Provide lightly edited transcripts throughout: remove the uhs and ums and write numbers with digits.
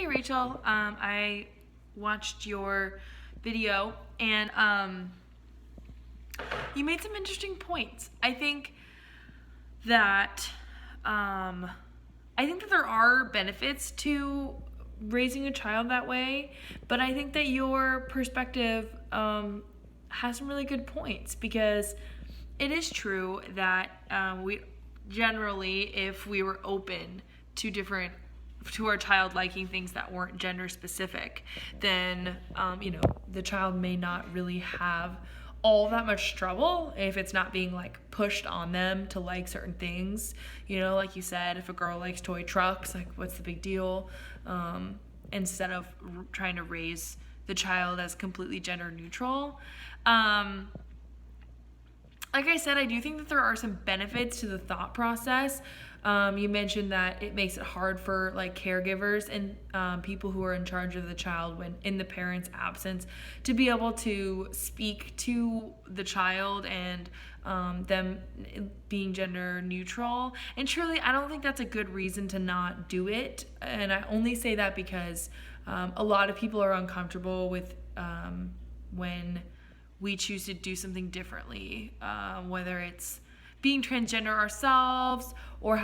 Hey Rachel, I watched your video and you made some interesting points. That um, I think that there are benefits to raising a child that way, but I think that your perspective has some really good points because it is true that we generally, if we were open to different to our child liking things that weren't gender specific, then the child may not really have all that much trouble if it's not being like pushed on them to like certain things. Like you said, if a girl likes toy trucks, like what's the big deal? Instead of trying to raise the child as completely gender neutral. Like I said, I do think that there are some benefits to the thought process. You mentioned that it makes it hard for like caregivers and people who are in charge of the child when in the parent's absence to be able to speak to the child and them being gender neutral. And truly, I don't think that's a good reason to not do it. And I only say that because a lot of people are uncomfortable with when we choose to do something differently, whether it's being transgender ourselves or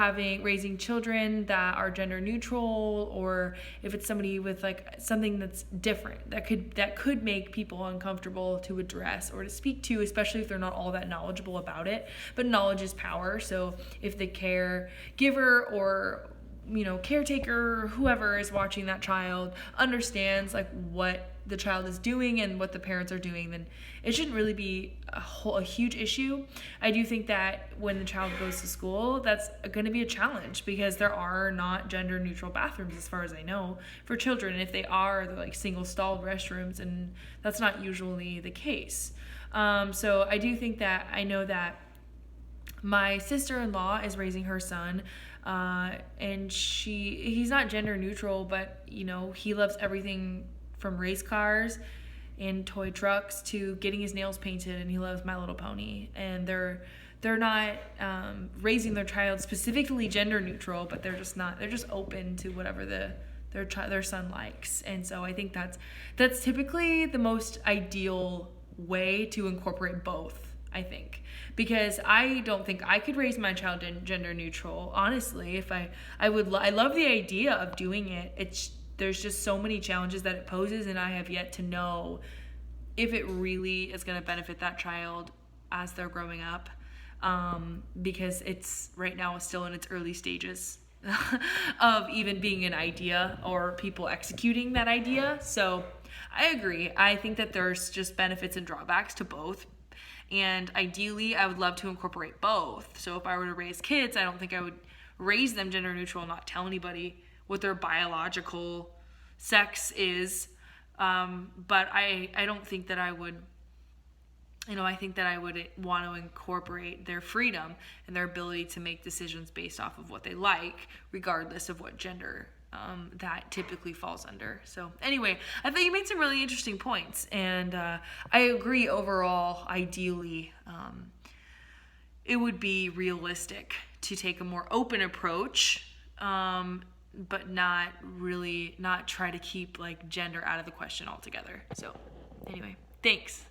raising children that are gender neutral, or if it's somebody with like something that's different that could make people uncomfortable to address or to speak to, especially if they're not all that knowledgeable about it. But knowledge is power. So if the caregiver or caretaker, whoever is watching that child understands like what the child is doing and what the parents are doing, then it shouldn't really be a huge issue. I do think that when the child goes to school, that's going to be a challenge because there are not gender neutral bathrooms as far as I know for children. And if they are, they're like single stalled restrooms, and that's not usually the case. So I do think that I know that my sister-in-law is raising her son, and he's not gender neutral, but he loves everything from race cars and toy trucks to getting his nails painted, and he loves My Little Pony. And they're not raising their child specifically gender neutral, but they're just open to whatever their son likes. And so I think that's typically the most ideal way to incorporate both, I think, because I don't think I could raise my child gender neutral. Honestly, if I love the idea of doing it. There's just so many challenges that it poses, and I have yet to know if it really is going to benefit that child as they're growing up, because it's right now still in its early stages of even being an idea or people executing that idea. So I agree. I think that there's just benefits and drawbacks to both. And ideally, I would love to incorporate both. So if I were to raise kids, I don't think I would raise them gender neutral and not tell anybody what their biological sex is. But I don't think that I would, I think that I would want to incorporate their freedom and their ability to make decisions based off of what they like, regardless of what gender that typically falls under. So anyway, I thought you made some really interesting points, and I agree overall, ideally, it would be realistic to take a more open approach, but not try to keep like gender out of the question altogether. So anyway, thanks.